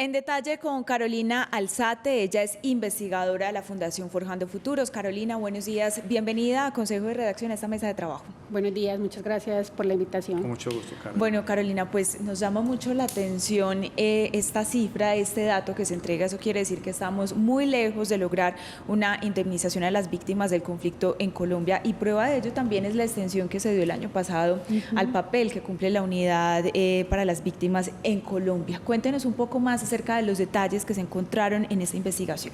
En detalle con Carolina Alzate, ella es investigadora de la Fundación Forjando Futuros. Carolina, buenos días, bienvenida a Consejo de Redacción, a esta mesa de trabajo. Buenos días, muchas gracias por la invitación. Con mucho gusto, Carolina. Bueno, Carolina, pues nos llama mucho la atención esta cifra, este dato que se entrega. Eso quiere decir que estamos muy lejos de lograr una indemnización a las víctimas del conflicto en Colombia, y prueba de ello también es la extensión que se dio el año pasado al papel que cumple la unidad para las víctimas en Colombia. Cuéntenos un poco más acerca de los detalles que se encontraron en esta investigación.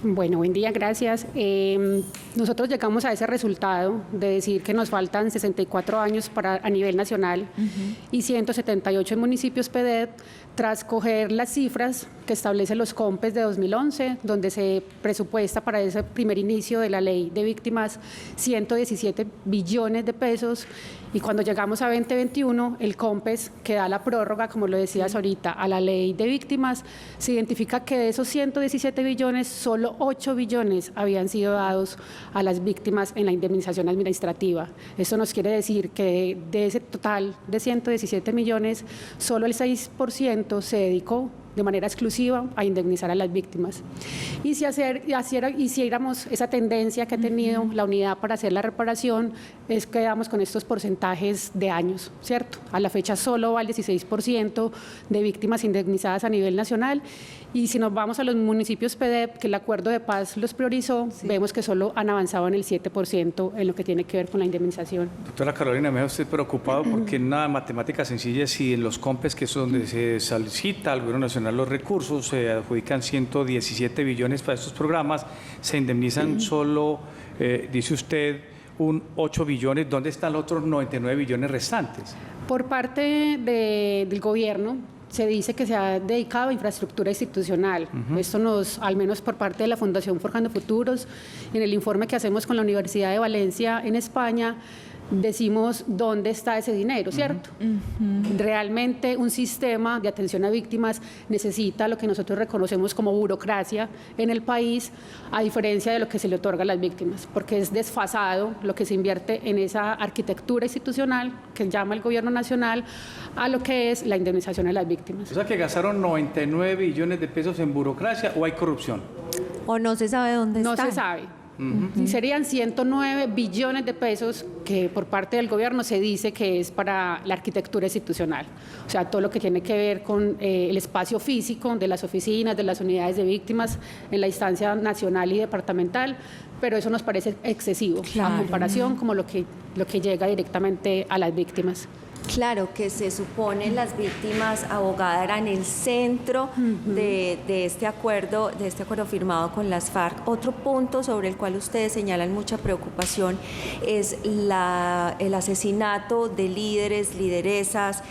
Bueno, buen día, gracias. Nosotros llegamos a ese resultado de decir que nos faltan 64 años a nivel nacional y 178 en municipios PEDET, tras coger las cifras que establecen los COMPES de 2011, donde se presupuesta para ese primer inicio de la ley de víctimas 117 billones de pesos, y cuando llegamos a 2021, el COMPES, que da la prórroga, como lo decías ahorita, a la ley de víctimas, se identifica que de esos 117 billones, solo 8 billones habían sido dados a las víctimas en la indemnización administrativa. Eso nos quiere decir que de ese total de 117 millones, solo el 6% se dedicó de manera exclusiva a indemnizar a las víctimas. Y si hiciéramos esa tendencia que ha tenido la unidad para hacer la reparación, es que quedamos con estos porcentajes de años, ¿cierto? A la fecha solo va el 16% de víctimas indemnizadas a nivel nacional, y si nos vamos a los municipios PEDEP, que el acuerdo de paz los priorizó, vemos que solo han avanzado en el 7% en lo que tiene que ver con la indemnización. Doctora Carolina, me deja usted preocupado porque en una matemática sencilla, si en los COMPES, que es donde se solicita al Gobierno Nacional los recursos, se adjudican 117 billones para estos programas, se indemnizan solo, dice usted, 8 billones. ¿Dónde están los otros 99 billones restantes? Por parte del gobierno se dice que se ha dedicado a infraestructura institucional. Esto al menos por parte de la Fundación Forjando Futuros, en el informe que hacemos con la Universidad de Valencia en España, decimos dónde está ese dinero, ¿cierto? Realmente un sistema de atención a víctimas necesita lo que nosotros reconocemos como burocracia en el país, a diferencia de lo que se le otorga a las víctimas, porque es desfasado lo que se invierte en esa arquitectura institucional que llama el Gobierno Nacional a lo que es la indemnización a las víctimas. O sea, que gastaron 99 billones de pesos en burocracia, ¿o hay corrupción? ¿O no se sabe dónde está? No se sabe. Y serían 109 billones de pesos que por parte del gobierno se dice que es para la arquitectura institucional, o sea, todo lo que tiene que ver con el espacio físico de las oficinas, de las unidades de víctimas en la instancia nacional y departamental, pero eso nos parece excesivo a comparación como lo que llega directamente a las víctimas. Claro, que se supone las víctimas, abogada, eran el centro de este acuerdo firmado con las FARC. Otro punto sobre el cual ustedes señalan mucha preocupación es el asesinato de líderes, lideresas,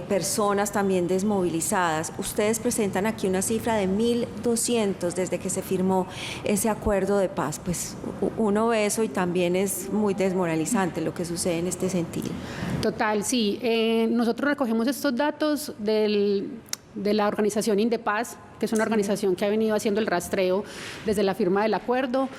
personas también desmovilizadas. Ustedes presentan aquí una cifra de 1.200 desde que se firmó ese acuerdo de paz. Pues uno ve eso y también es muy desmoralizante lo que sucede en este sentido. Total, sí. Nosotros recogemos estos datos de la organización Indepaz, que es una organización que ha venido haciendo el rastreo desde la firma del acuerdo.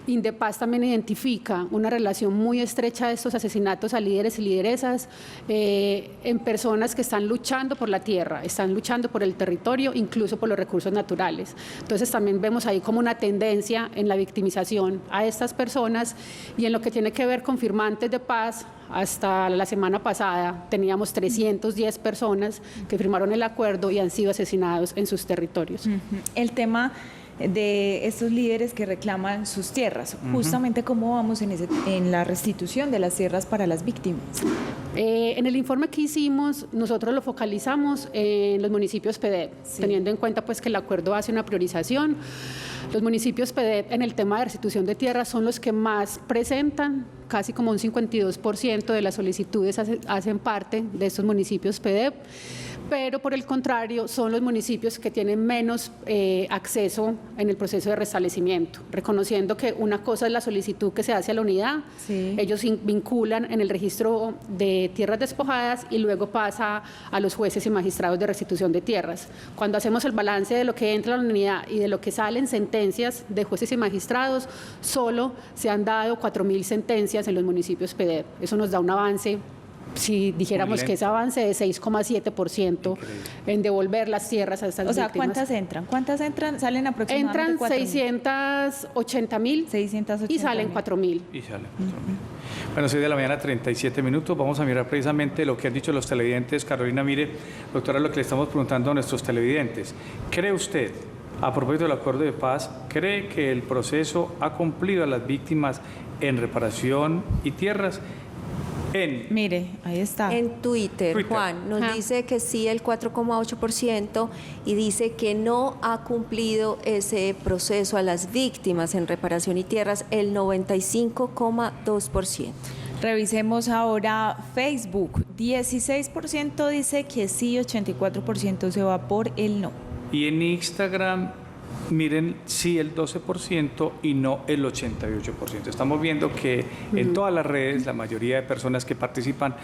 Indepaz también identifica una relación muy estrecha de estos asesinatos a líderes y lideresas en personas que están luchando por la tierra, están luchando por el territorio, incluso por los recursos naturales. Entonces también vemos ahí como una tendencia en la victimización a estas personas, y en lo que tiene que ver con firmantes de paz, hasta la semana pasada teníamos 310 personas que firmaron el acuerdo y han sido asesinados en sus territorios. El tema de estos líderes que reclaman sus tierras, justamente cómo vamos en la restitución de las tierras para las víctimas. En el informe que hicimos, nosotros lo focalizamos en los municipios PEDET, teniendo en cuenta pues que el acuerdo hace una priorización. Los municipios PEDET en el tema de restitución de tierras son los que más presentan, casi como un 52% de las solicitudes hacen parte de estos municipios PEDET, pero por el contrario son los municipios que tienen menos acceso en el proceso de restablecimiento, reconociendo que una cosa es la solicitud que se hace a la unidad, ellos vinculan en el registro de tierras despojadas y luego pasa a los jueces y magistrados de restitución de tierras. Cuando hacemos el balance de lo que entra a la unidad y de lo que salen sentencias de jueces y magistrados, solo se han dado 4.000 sentencias en los municipios PEDET. Eso nos da un avance si dijéramos que ese avance de 6,7% en devolver las tierras a estas O sea, víctimas. ¿cuántas entran? ¿Cuántas entran? Salen aproximadamente Entran 680.000 y salen 4.000. Y sale 4.000. Bueno, 6 de la mañana, 37 minutos. Vamos a mirar precisamente lo que han dicho los televidentes. Carolina, mire, doctora, lo que le estamos preguntando a nuestros televidentes. ¿Cree usted, a propósito del acuerdo de paz, cree que el proceso ha cumplido a las víctimas en reparación y tierras? Mire, ahí está. En Twitter, Juan, nos dice que sí el 4,8% y dice que no ha cumplido ese proceso a las víctimas en reparación y tierras el 95,2%. Revisemos ahora Facebook. 16% dice que sí, 84% se va por el no. Y en Instagram, miren, sí el 12% y no el 88%. Estamos viendo que en todas las redes la mayoría de personas que participan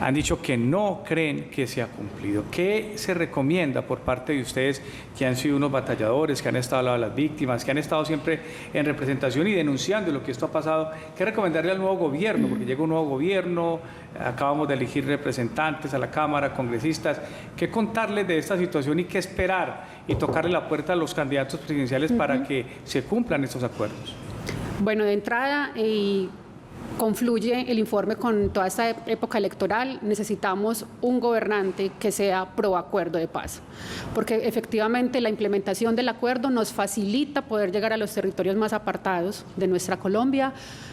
han dicho que no creen que se ha cumplido. ¿Qué se recomienda por parte de ustedes que han sido unos batalladores, que han estado al lado de las víctimas, que han estado siempre en representación y denunciando lo que esto ha pasado? ¿Qué recomendarle al nuevo gobierno? Porque llega un nuevo gobierno, acabamos de elegir representantes a la Cámara, congresistas. ¿Qué contarles de esta situación y qué esperar y tocarle la puerta a los candidatos presidenciales para que se cumplan estos acuerdos? Bueno, de entrada, confluye el informe con toda esta época electoral. Necesitamos un gobernante que sea pro acuerdo de paz, porque efectivamente la implementación del acuerdo nos facilita poder llegar a los territorios más apartados de nuestra Colombia,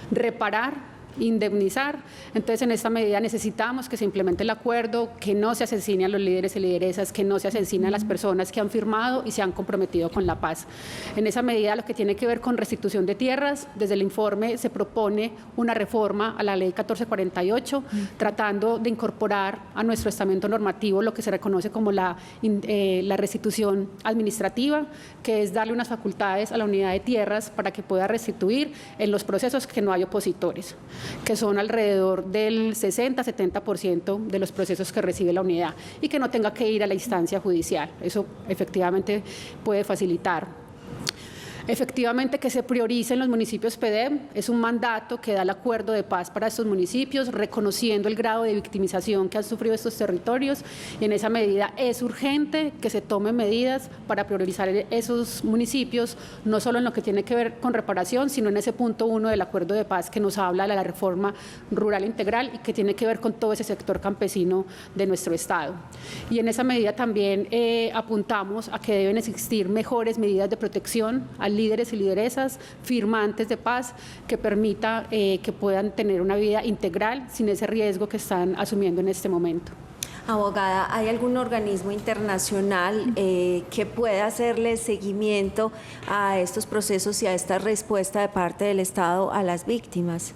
reparar, indemnizar. Entonces, en esta medida necesitamos que se implemente el acuerdo, que no se asesine a los líderes y lideresas, que no se asesine a las personas que han firmado y se han comprometido con la paz. En esa medida, lo que tiene que ver con restitución de tierras, desde el informe se propone una reforma a la ley 1448, tratando de incorporar a nuestro estamento normativo lo que se reconoce como la restitución administrativa, que es darle unas facultades a la unidad de tierras para que pueda restituir en los procesos que no hay opositores, que son alrededor del 60-70% de los procesos que recibe la unidad, y que no tenga que ir a la instancia judicial. Eso efectivamente puede facilitar. Efectivamente, que se prioricen los municipios PDEM es un mandato que da el acuerdo de paz para estos municipios, reconociendo el grado de victimización que han sufrido estos territorios, y en esa medida es urgente que se tomen medidas para priorizar esos municipios, no solo en lo que tiene que ver con reparación, sino en ese punto 1 del acuerdo de paz que nos habla de la reforma rural integral y que tiene que ver con todo ese sector campesino de nuestro Estado. Y en esa medida también apuntamos a que deben existir mejores medidas de protección a líderes y lideresas firmantes de paz, que permita que puedan tener una vida integral sin ese riesgo que están asumiendo en este momento. Abogada, ¿hay algún organismo internacional que pueda hacerle seguimiento a estos procesos y a esta respuesta de parte del Estado a las víctimas?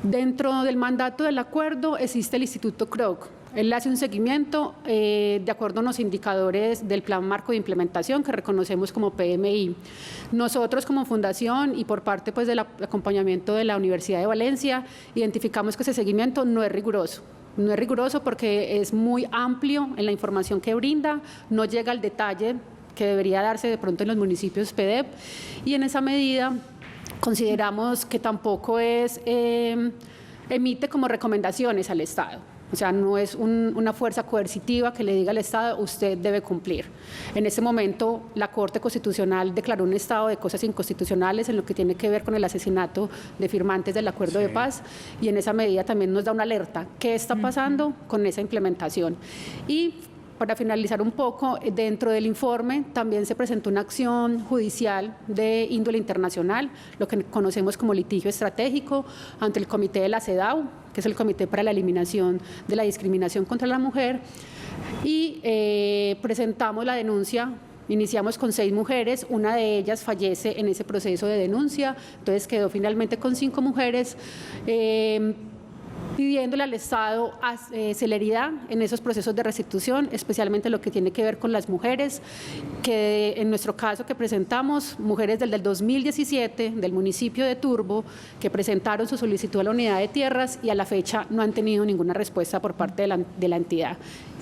Dentro del mandato del acuerdo existe el Instituto Kroc. Él hace un seguimiento de acuerdo a los indicadores del Plan Marco de Implementación que reconocemos como PMI. Nosotros como fundación y por parte pues, del acompañamiento de la Universidad de Valencia identificamos que ese seguimiento no es riguroso. No es riguroso porque es muy amplio en la información que brinda, no llega al detalle que debería darse de pronto en los municipios PDEP, y en esa medida consideramos que tampoco emite como recomendaciones al Estado. O sea, no es una fuerza coercitiva que le diga al Estado, usted debe cumplir. En este momento, la Corte Constitucional declaró un estado de cosas inconstitucionales en lo que tiene que ver con el asesinato de firmantes del acuerdo de paz, y en esa medida también nos da una alerta. ¿Qué está pasando con esa implementación? Y para finalizar un poco, dentro del informe también se presentó una acción judicial de índole internacional, lo que conocemos como litigio estratégico, ante el Comité de la CEDAW, que es el Comité para la Eliminación de la Discriminación contra la Mujer, y presentamos la denuncia. Iniciamos con 6 mujeres, una de ellas fallece en ese proceso de denuncia, entonces quedó finalmente con 5 mujeres, pidiéndole al Estado celeridad en esos procesos de restitución, especialmente lo que tiene que ver con las mujeres, que en nuestro caso que presentamos, mujeres del 2017 del municipio de Turbo, que presentaron su solicitud a la unidad de tierras y a la fecha no han tenido ninguna respuesta por parte de la entidad,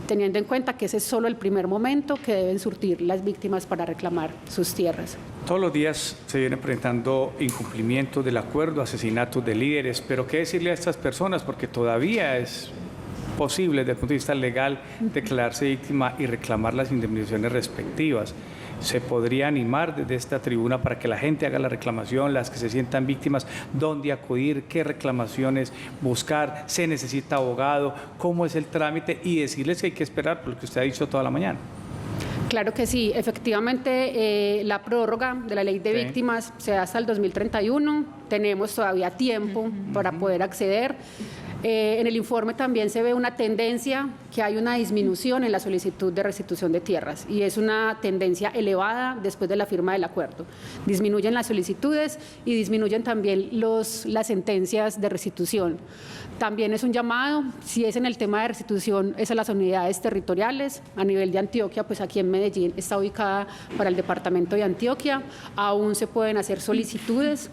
teniendo en cuenta que ese es solo el primer momento que deben surtir las víctimas para reclamar sus tierras. Todos los días se vienen presentando incumplimientos del acuerdo, asesinatos de líderes, pero ¿qué decirle a estas personas? Porque todavía es posible desde el punto de vista legal declararse víctima y reclamar las indemnizaciones respectivas. Se podría animar desde esta tribuna para que la gente haga la reclamación, las que se sientan víctimas, dónde acudir, qué reclamaciones buscar, se necesita abogado, cómo es el trámite y decirles que hay que esperar por lo que usted ha dicho toda la mañana. Claro que sí, efectivamente la prórroga de la ley de víctimas se da hasta el 2031, tenemos todavía tiempo para poder acceder. En el informe también se ve una tendencia, que hay una disminución en la solicitud de restitución de tierras y es una tendencia elevada después de la firma del acuerdo. Disminuyen las solicitudes y disminuyen también las sentencias de restitución. También es un llamado, si es en el tema de restitución, es a las unidades territoriales. A nivel de Antioquia, pues aquí en Medellín está ubicada para el departamento de Antioquia, aún se pueden hacer solicitudes.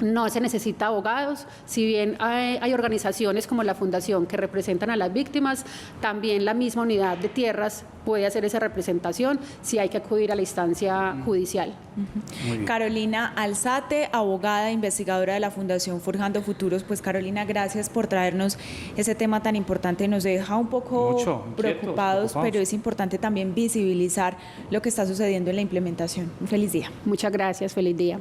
No se necesita abogados, si bien hay organizaciones como la Fundación que representan a las víctimas, también la misma unidad de tierras puede hacer esa representación si hay que acudir a la instancia judicial. Carolina Alzate, abogada e investigadora de la Fundación Forjando Futuros. Pues Carolina, gracias por traernos ese tema tan importante. Nos deja un poco preocupados, pero es importante también visibilizar lo que está sucediendo en la implementación. Un feliz día. Muchas gracias, feliz día.